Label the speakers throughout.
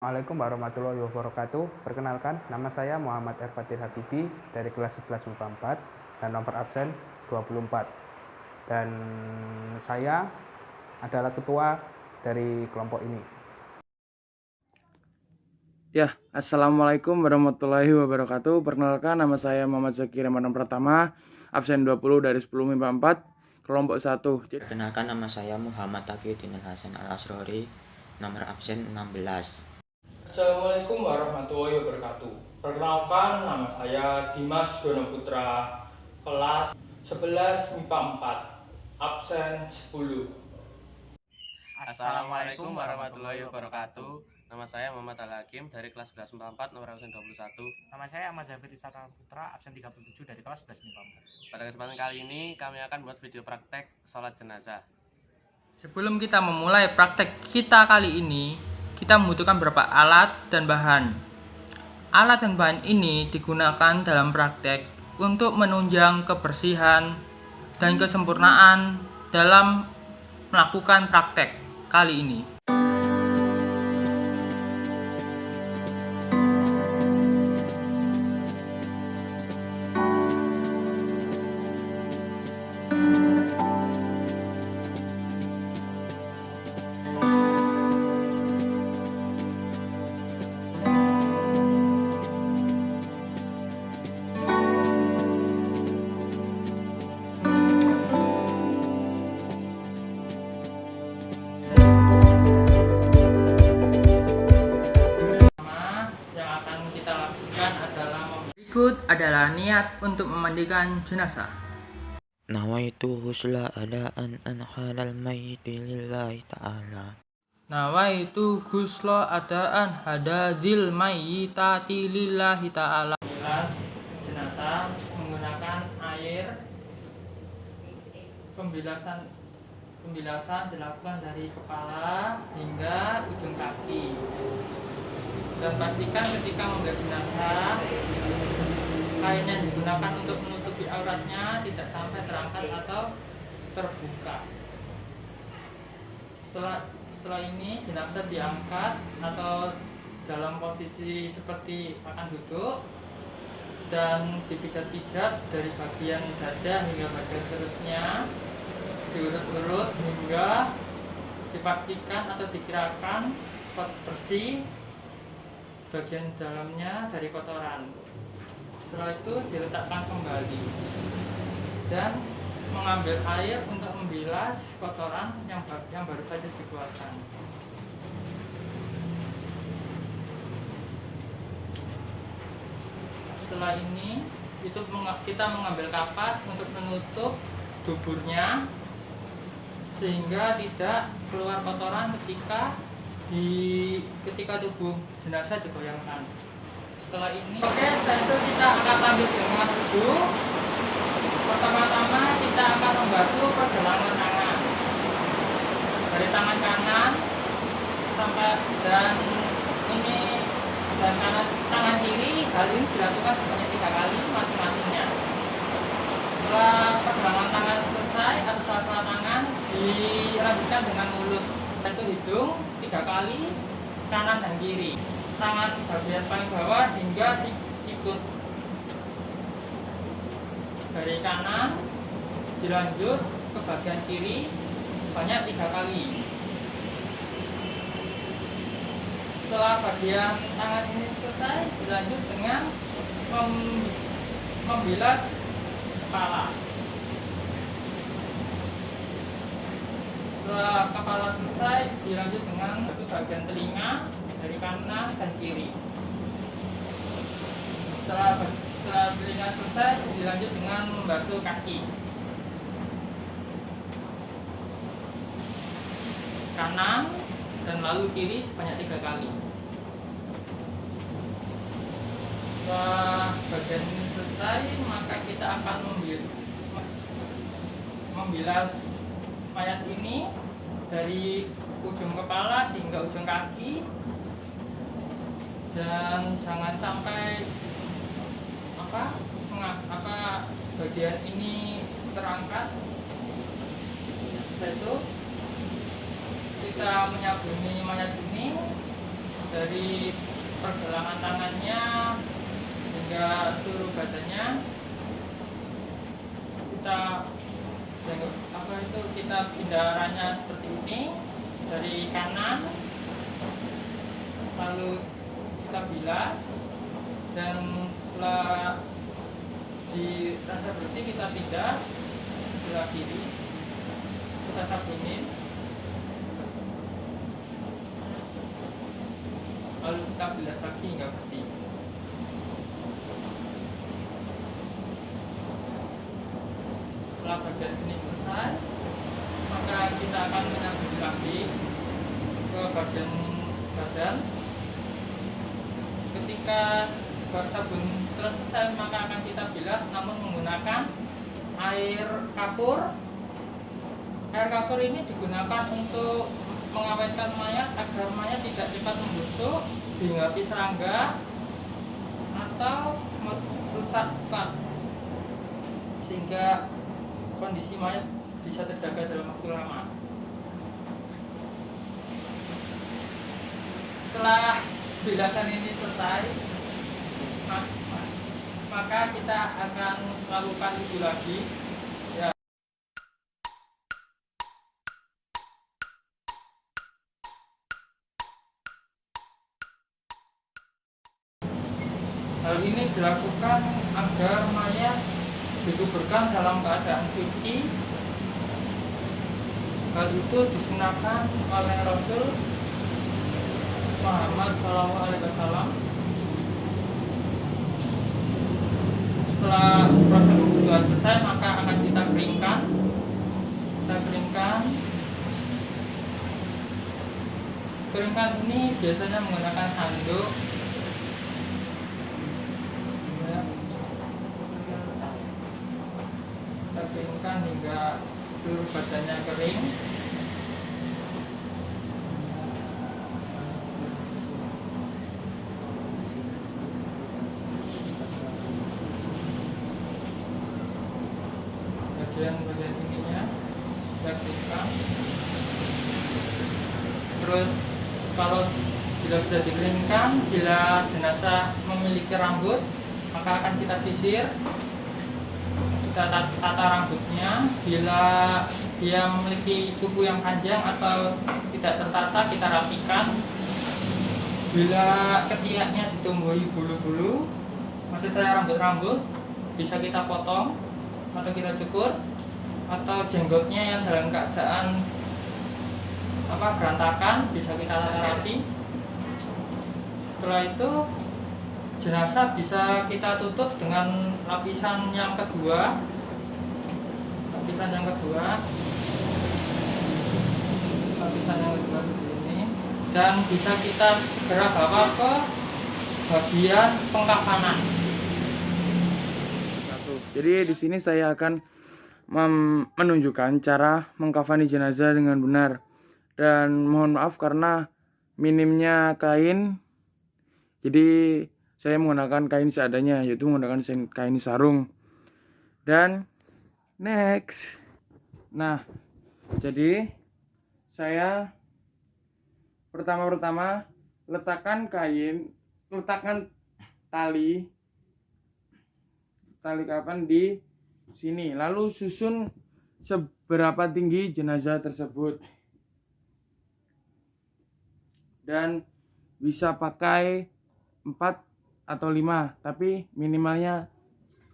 Speaker 1: Assalamualaikum warahmatullahi wabarakatuh. Perkenalkan, nama saya Muhammad Erfatir Habibi dari kelas 11 MIPA 4 dan nomor absen 24. Dan saya adalah ketua dari kelompok ini.
Speaker 2: Ya, Assalamualaikum warahmatullahi wabarakatuh. Perkenalkan, nama saya Muhammad Zaki Ramadan Pratama, absen 20 dari 10 MIPA 4, kelompok 1.
Speaker 3: Perkenalkan, nama saya Muhammad Taqiyuddin Hasan Al-Asrori, nomor absen 16.
Speaker 4: Assalamualaikum warahmatullahi wabarakatuh. Perkenalkan, nama saya Dimas Dono Putra, kelas 11 MIPA 4, absen 10.
Speaker 5: Assalamualaikum warahmatullahi wabarakatuh. Nama saya Muhammad Al-Hakim dari kelas 11 MIPA 4 nomor absen 21.
Speaker 6: Nama saya Ahmad Zafir Isaka Putra, absen 37 dari kelas 11 MIPA 4.
Speaker 5: Pada kesempatan kali ini kami akan buat video praktek sholat jenazah.
Speaker 7: Sebelum kita memulai praktek kita kali ini, kita membutuhkan beberapa alat dan bahan. Alat dan bahan ini digunakan dalam praktek untuk menunjang kebersihan dan kesempurnaan dalam melakukan praktek kali ini. Berikut adalah niat untuk memandikan jenazah.
Speaker 3: Nawaitu husla adaan halal mayyiti lillahi ta'ala.
Speaker 7: Nawaitu ghusla adaan hadazil mayyitati lillahi ta'ala.
Speaker 4: Bilas jenazah menggunakan air. Pembilasan dilakukan dari kepala hingga ujung kaki. Dan pastikan ketika membilas jenazah, kain yang digunakan untuk menutupi auratnya tidak sampai terangkat atau terbuka. Setelah ini jenazah diangkat atau dalam posisi seperti akan duduk dan dipijat-pijat dari bagian dada hingga bagian perutnya, diurut-urut hingga dipastikan atau dikirakan bersih bagian dalamnya dari kotoran. Setelah itu diletakkan kembali dan mengambil air untuk membilas kotoran yang baru saja dikeluarkan. Setelah ini kita mengambil kapas untuk menutup duburnya sehingga tidak keluar kotoran ketika tubuh jenazah digoyangkan. Setelah itu kita akan lanjut dengan wudhu. Pertama-tama kita akan membasuh pergelangan tangan dari tangan kanan sampai tangan kiri. Hal ini dilakukan sebanyak 3 kali masing-masingnya. Setelah pergelangan tangan selesai atau sela-sela tangan, dilanjutkan dengan mulut, yaitu hidung 3 kali, kanan dan kiri. Tangan bagian paling bawah hingga sikut. Dari kanan dilanjut ke bagian kiri banyak 3 kali. Setelah bagian tangan ini selesai, dilanjut dengan membilas kepala. Setelah kepala selesai, dilanjut dengan bagian telinga dari kanan dan kiri. Setelah telinga selesai, dilanjut dengan membasuh kaki kanan dan lalu kiri sebanyak 3 kali. Setelah bagian ini selesai, maka kita akan membilas mayat ini dari ujung kepala hingga ujung kaki, dan jangan sampai bagian ini terangkat. Setelah itu kita menyabuni mayat ini dari pergelangan tangannya hingga seluruh badannya kita pindah arahnya seperti ini dari kanan, lalu kita bilas, dan setelah dirasa bersih kita pindah sebelah kiri, kita sabunin, lalu kita bilas lagi hingga bersih. Setelah bagian ini selesai, maka kita akan menyambung lagi ke bagian badan. Ketika sabun telah selesai, maka akan kita bilas, namun menggunakan air kapur. Air kapur ini digunakan untuk mengawetkan mayat agar mayat tidak cepat membusuk, dihinggapi serangga atau rusak cepat, sehingga kondisi mayat bisa terjaga dalam waktu lama. Setelah bilasan ini selesai, maka kita akan melakukan wudhu lagi. Ya. Hal ini dilakukan agar mayat dikuburkan dalam keadaan suci. Hal itu disunahkan oleh Rasul Muhammad SAW. Setelah proses pembutuhan selesai, maka akan kita keringkan. Keringkan ini biasanya menggunakan handuk. Kita keringkan hingga seluruh badannya kering. Bagian ininya kita keringkan. Terus kalau bila sudah dikeringkan, bila jenazah memiliki rambut, maka akan kita sisir, kita tata rambutnya. Bila dia memiliki kuku yang panjang atau tidak tertata, kita rapikan. Bila ketiaknya ditumbuhi bulu-bulu, maksud saya rambut-rambut, bisa kita potong atau kita cukur, atau jenggotnya yang dalam keadaan berantakan bisa kita tata rapi. Setelah itu jenazah bisa kita tutup dengan lapisan yang kedua seperti ini, dan bisa kita segera bawa ke bagian pengkafanan.
Speaker 2: Jadi di sini saya akan menunjukkan cara mengkafani jenazah dengan benar. Dan mohon maaf karena minimnya kain, jadi saya menggunakan kain seadanya, yaitu menggunakan kain sarung. Dan next, nah jadi saya pertama letakkan tali kapan di sini, lalu susun seberapa tinggi jenazah tersebut. Dan bisa pakai 4 atau 5, tapi minimalnya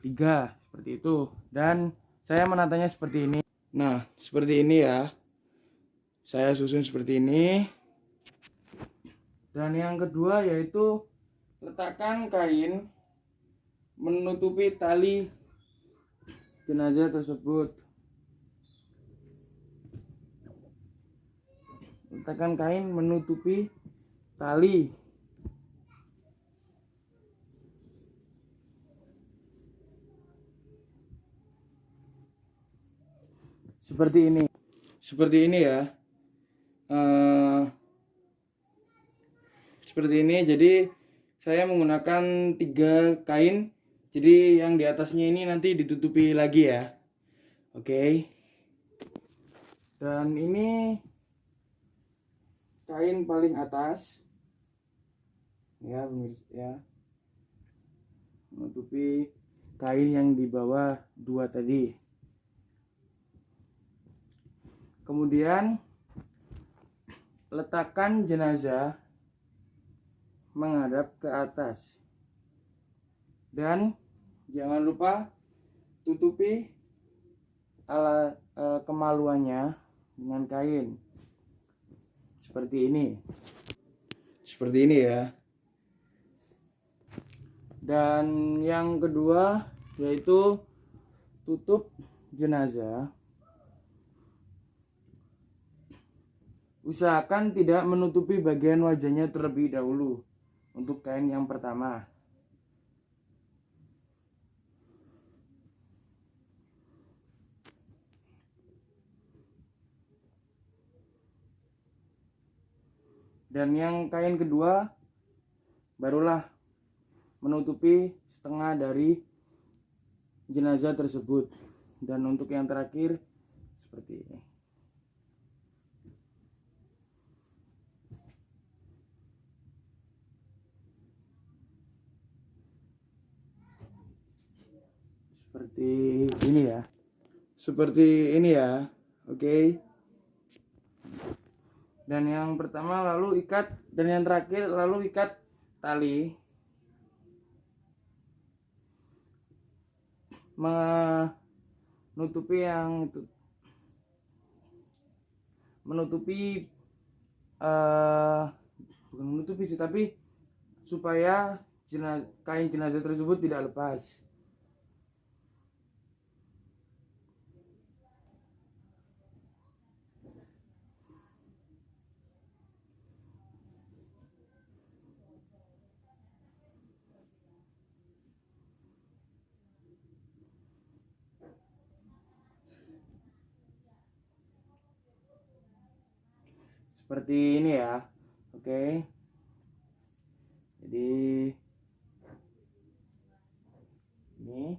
Speaker 2: 3 seperti itu. Dan saya menatanya seperti ini. Nah, seperti ini ya. Saya susun seperti ini. Dan yang kedua yaitu letakkan kain menutupi tali jenazah tersebut. Letakkan kain menutupi tali. Seperti ini ya. Seperti ini. Jadi saya menggunakan 3 kain. Jadi yang di atasnya ini nanti ditutupi lagi ya. Oke. Dan ini kain paling atas. ya pemirsa ya, menutupi kain yang di bawah 2 tadi. Kemudian letakkan jenazah menghadap ke atas dan jangan lupa tutupi kemaluannya dengan kain seperti ini ya. Dan yang kedua yaitu tutup jenazah. Usahakan tidak menutupi bagian wajahnya terlebih dahulu untuk kain yang pertama. Dan yang kain kedua barulah menutupi setengah dari jenazah tersebut. Dan untuk yang terakhir seperti ini. Seperti ini ya. Oke. Dan yang pertama lalu ikat, dan yang terakhir lalu ikat tali menutupi bukan menutupi sih, tapi supaya kain jenazah tersebut tidak lepas. Seperti ini ya. Oke. Jadi ini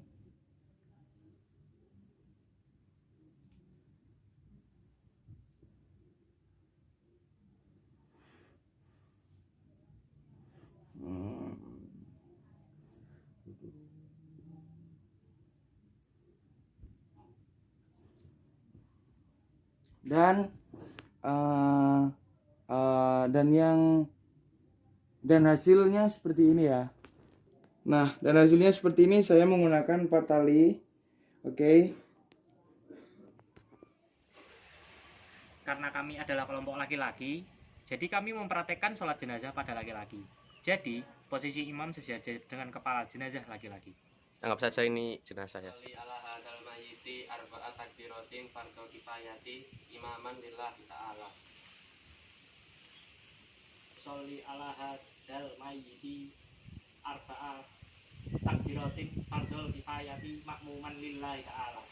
Speaker 2: dan hasilnya seperti ini ya. Nah, dan hasilnya seperti ini. Saya menggunakan 4 tali. Oke.
Speaker 6: Karena kami adalah kelompok laki-laki, jadi kami mempraktekkan sholat jenazah pada laki-laki. Jadi, posisi imam sejajar dengan kepala jenazah laki-laki.
Speaker 5: Anggap saja ini jenazah ya.
Speaker 8: Sholli ala hadzal mayyiti arba'at takbiratin fardhu kifayati imaman lillahi ta'ala.
Speaker 6: Sholli ala hadzal mayyiti arba'at takbiratin fardhu kifayati makmuman lillahi ta'ala.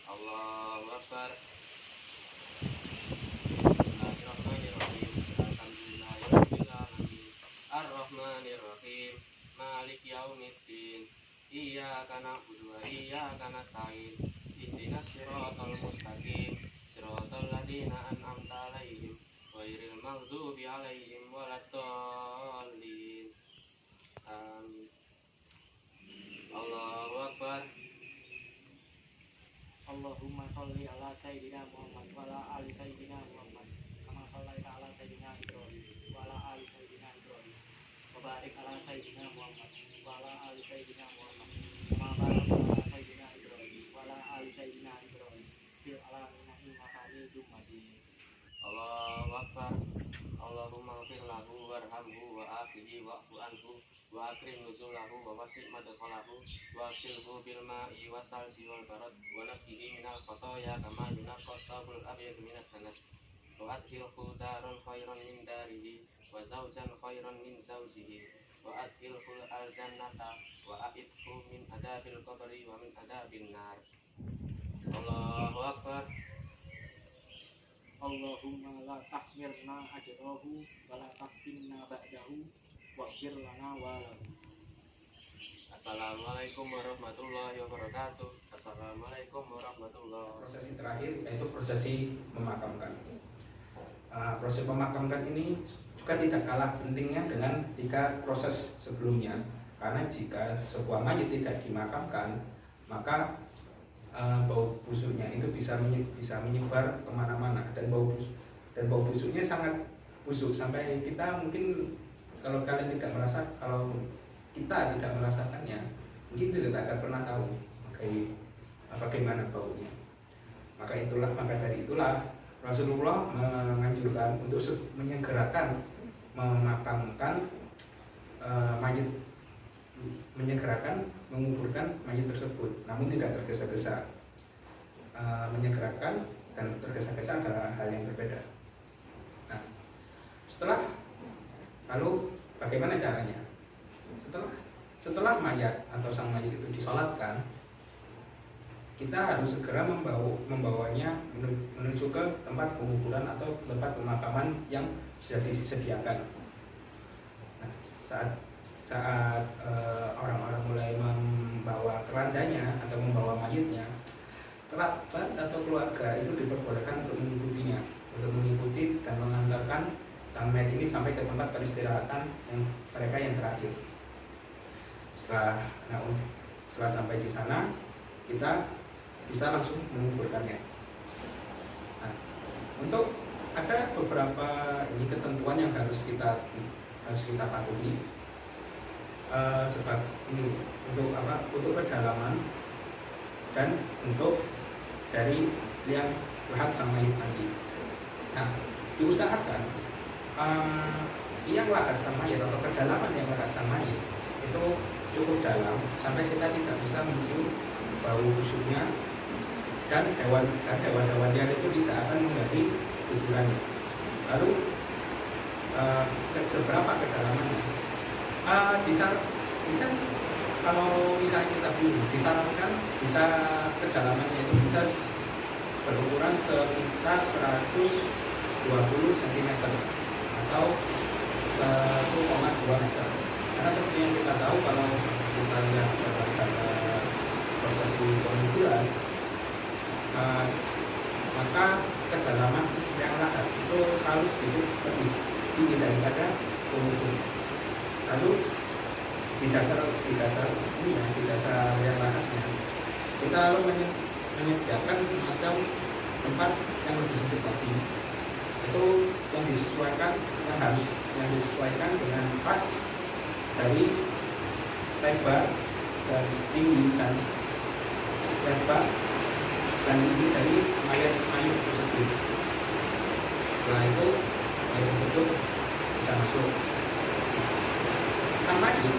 Speaker 8: Allahu akbar. Bismillahirrahmanirrahim. Alhamdulillahirabbil alamin. Arrahmanirrahim. Malik yaumiddin. Iyyaka na'budu wa iyyaka nasta'in. Ihdinas siratal mustaqim. Siratal ladzina an'amta 'alaihim ghairil maghdubi 'alaihim waladdallin. Amin. Allahu akbar.
Speaker 6: Allahumma sholli ala sayyidina Muhammad wa ala ali sayyidina Muhammad kama shallaita ala sayyidina Ibrahim wa ala ali sayyidina Ibrahim wa barik ala sayyidina Muhammad wa ala ali sayyidina Muhammad kama barakta ala sayyidina Ibrahim wa ala ali sayyidina Ibrahim fil alamin innaka Hamidum Majid.
Speaker 8: Allahu akbar. Allahumma ighfir lahu warhamhu wa afihi wa'fu anhu wa akrim nuzulahu wa wasi' madkhalahu wa silhu bil ma'i wa salji wal barad wa naqqihi minal khotoya kama yunqqa sabul abyad minad danas wa adkhilhu daran khairan min darihi wa zawjan khairan min zawjihi wa adkhilhu al jannata wa a'idhu min adabil qabri wa min adabin nar. Allahu akbar.
Speaker 6: Allahumma la tahmilna ajrahu wa la tahtimna ba'dahu waghfir lana wa lahu.
Speaker 8: Assalamualaikum warahmatullahi wabarakatuh. Assalamualaikum warahmatullahi wabarakatuh.
Speaker 1: Prosesi terakhir yaitu prosesi memakamkan. proses memakamkan ini juga tidak kalah pentingnya dengan 3 proses sebelumnya, karena jika sebuah mayit tidak dimakamkan maka bau busuknya itu bisa menyebar kemana-mana, dan bau busuknya sangat busuk sampai kita mungkin, kalau kalian tidak merasa, kalau kita tidak merasakannya, mungkin tidak akan pernah tahu bagaimana baunya. Maka dari itulah Rasulullah menganjurkan untuk menyegerakan memakamkan mayit, menyegerakan menguburkan mayit tersebut, namun tidak tergesa-gesa. Menyegerakan dan tergesa-gesa adalah hal yang berbeda. Nah, lalu bagaimana caranya? Setelah mayat atau sang mayit itu disolatkan, kita harus segera membawanya menuju ke tempat penguburan atau tempat pemakaman yang sudah disediakan. Nah, saat orang-orang mulai membawa kerandanya atau membawa mayitnya, kerabat atau keluarga itu diperbolehkan untuk mengikuti dan mengantarkan sang mayit ini sampai ke tempat peristirahatan mereka yang terakhir. Setelah sampai di sana, kita bisa langsung menguburkannya. Nah, untuk ada beberapa ketentuan yang harus kita patuhi, sebab ini untuk kedalaman dan untuk dari liang lahat sang mayit nanti. Nah, diusahakan liang lahat sang mayit atau kedalaman liang lahat sang mayit itu cukup dalam sampai kita tidak bisa mencium bau busuknya, dan hewan-hewan liar itu tidak akan menggali kuburannya. Lalu seberapa kedalamannya? Bisa kalau misalnya kita disarankan bisa kedalamannya itu bisa berukuran sekitar 120 cm atau 1,2 meter. Karena seperti yang kita tahu, kalau kita lihat pada prosesi penguburan, maka kedalaman yang lahat itu selalu sedikit lebih tinggi daripada pengubur. Lalu di dasar yang lahatnya kita lalu menyediakan semacam tempat yang lebih sempit lagi, itu yang disesuaikan dengan pas dari lebar dan tinggi dari mayat tersebut. Setelah itu mayat tersebut bisa masuk. Sang mayit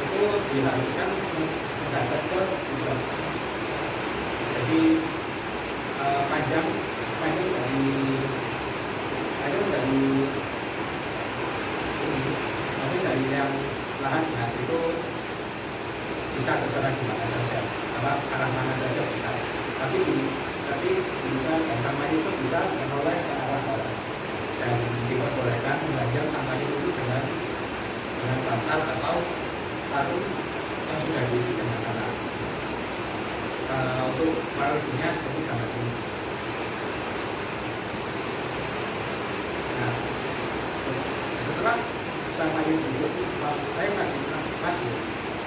Speaker 1: itu diharuskan menghadap ke kiblat. Jadi panjang dari yang lahannya itu bisa terserah di mana saja, arah mana saja bisa. Tapi bisa sang mayit itu bisa menoleh ke arah barat, dan diperbolehkan mengajar sang mayit itu dengan bantal atau karung yang sudah diisi dengan tanah. Untuk melalainya seperti gambar ini. Nah, setelah sang mayit itu saya masih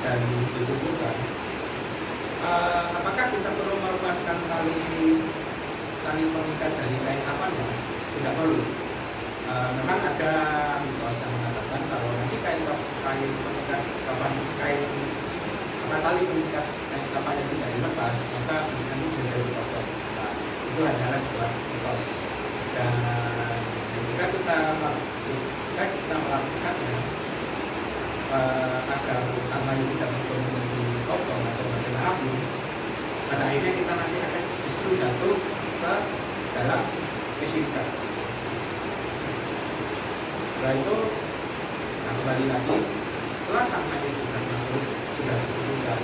Speaker 1: dan dikuburkan, apakah kita perlu melepaskan tali pengikat dari kain kafannya? Tidak perlu. Memang ada mitos yang mengatakan kalau nanti tali pengikat kafannya tidak dilepas, maka nanti bisa dipotong. Nah, itu hanyalah sebuah mitos. Dan jika kita melakukannya agar sang mayit tidak dipotong atau menabung, pada akhirnya kita nanti akan justru jatuh ke dalam kesyirikan. Setelah itu, kembali lagi, setelah sang mayit sudah dikuburkan,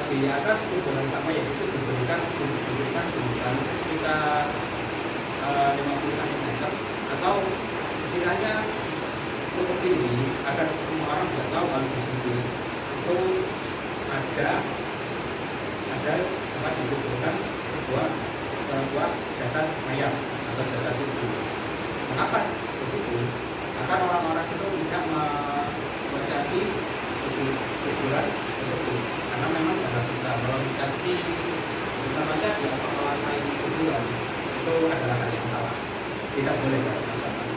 Speaker 1: di atas kuburan sang mayit itu diberikan kuburan sekitar 50 cm atau istilahnya cukup tinggi agar semua orang bisa tahu kalau di sini itu ada tempat dikuburkan sebuah jasad mayat berjasa itu. Mengapa begitu? Agar orang-orang itu tidak menjadi kuburan tersebut, karena memang tidak bisa kalau dikasih kita baca di apa-apa kuburan itu adalah hal yang salah, tidak boleh teman-teman.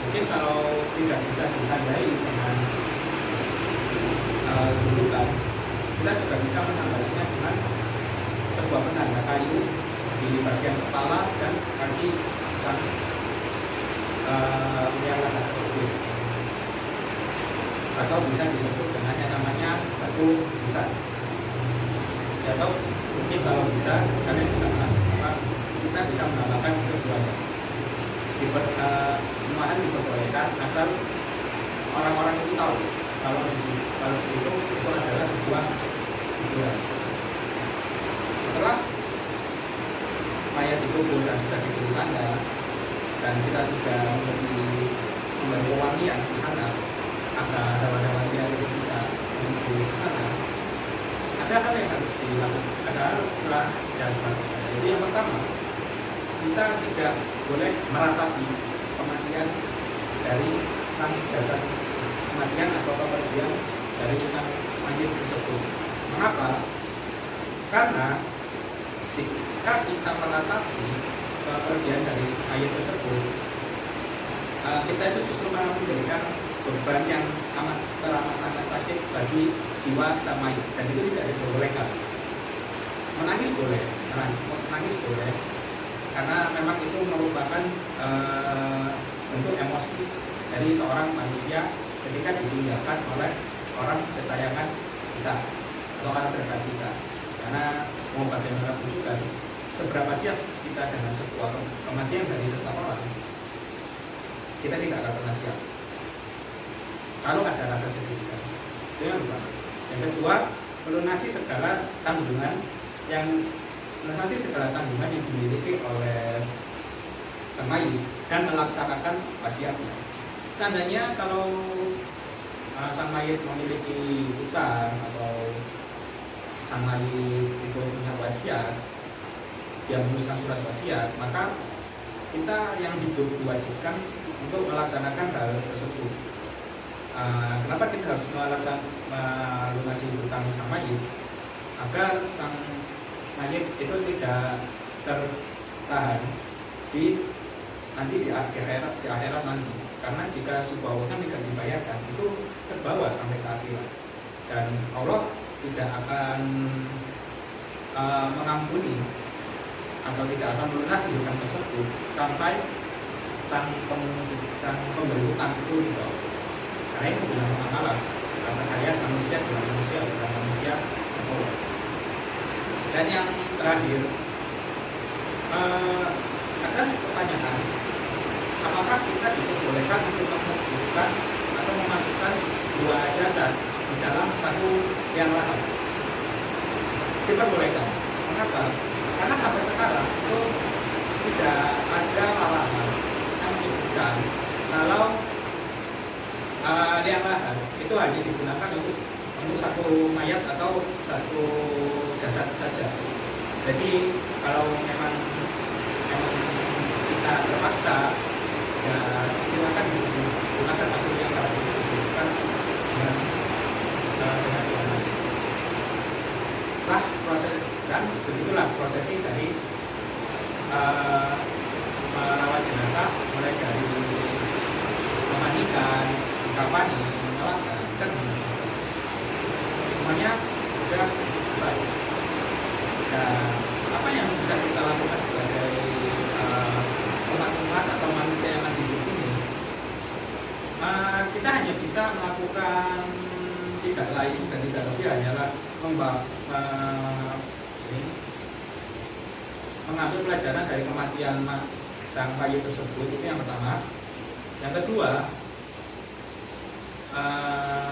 Speaker 1: Mungkin kalau tidak bisa ditandai dengan gundukan, kita juga bisa menambahnya dengan sebuah penanda kayu di bagian kepala dan kaki sang yang ada tersebut, atau bisa disebut dengan yang namanya batu nisan. Atau mungkin kalau bisa kalian tidak melakukan, kita bisa menambahkan keduanya. Semuanya diperbolehkan asal orang-orang itu tahu kalau itu adalah sebuah hiburan. Setelah mayat dikubur dan sudah diberi tanda dan kita sudah memberi pewangian di sana, ada hewan-hewan yang kita menuju ke sana, ada hal yang harus dilakukan, ada hal setelah yang dilakukan. Jadi yang pertama, kita tidak boleh meratapi kematian dari sang jasad kematian atau kepergian dari sang mayat tersebut. Mengapa? Karena jika kita meratapi kepergian dari mayat tersebut, kita itu justru malah memberikan beban yang teramat sangat sakit bagi jiwa sang mayat, dan itu tidak diperbolehkan. Menangis boleh, karena memang itu merupakan bentuk emosi dari seorang manusia ketika ditinggalkan oleh orang kesayangan kita atau orang terdekat kita. Karena mau bagaimanapun juga, seberapa siap kita dengan sebuah kematian dari seseorang, kita tidak akan pernah siap. Selalu ada rasa sedih. Itu yang pertama. Yang kedua, melunasi segala tanggungan yang dimiliki oleh sang mayit dan melaksanakan wasiatnya. Seandainya kalau sang mayit memiliki hutang atau sang mayit itu punya wasiat, dia menuliskan surat wasiat, maka kita yang hidup diwajibkan untuk melaksanakan hal tersebut. Kenapa kita harus melunasi hutang sang mayit? Agar sang mayit itu tidak tertahan nanti di akhirat nanti. Karena jika sebuah hutang tidak dibayarkan, itu terbawa sampai ke akhirat, dan Allah tidak akan mengampuni atau tidak akan melunasi hutang tersebut sampai sang pemberi hutang itu dibawa. Karena itu bukan masalah, karena kalian manusia bukan manusia Allah. Dan yang terakhir, ada pertanyaan, apakah kita diperbolehkan untuk mengumpulkan atau memasukkan dua jasad di dalam satu yang lain? Diperbolehkan. Mengapa? Karena sampai sekarang itu tidak ada larangan yang menyebutkan kalau liang lahat itu hanya digunakan untuk satu mayat atau satu jasad saja. Jadi kalau memang kita terpaksa, ya silakan gunakan satu yang lahat bukan dengan yang lain. Setelah proses, dan begitulah prosesi dari merawat jenazah, mulai dari memandikan, dikafani, menyolatkan, dan semuanya sudah selesai. Dan apa yang bisa kita lakukan sebagai umat atau manusia yang masih hidup ini? Kita hanya bisa melakukan tidak lain dan tidak lebih hanyalah mengambil pelajaran dari kematian sang bayi tersebut. Itu yang pertama. Yang kedua,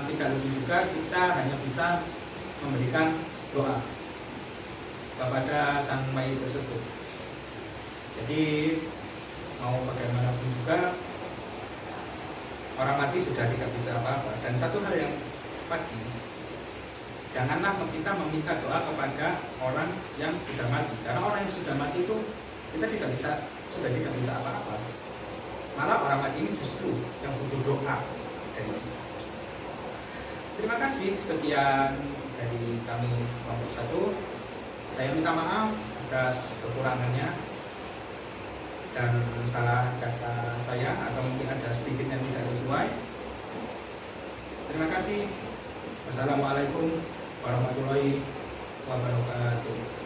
Speaker 1: tidak lebih juga kita hanya bisa memberikan doa kepada sang bayi tersebut. Jadi mau bagaimanapun juga, orang mati sudah tidak bisa apa-apa. Dan satu hal yang pasti, janganlah kita meminta doa kepada orang yang sudah mati, karena orang yang sudah mati itu kita sudah tidak bisa apa-apa. Malah orang mati ini justru yang butuh doa dari kita. Terima kasih, sekian dari kami kelompok 1. Saya minta maaf atas kekurangannya dan salah kata saya atau mungkin ada sedikit yang tidak sesuai. Terima kasih. Wassalamualaikum warahmatullahi wabarakatuh.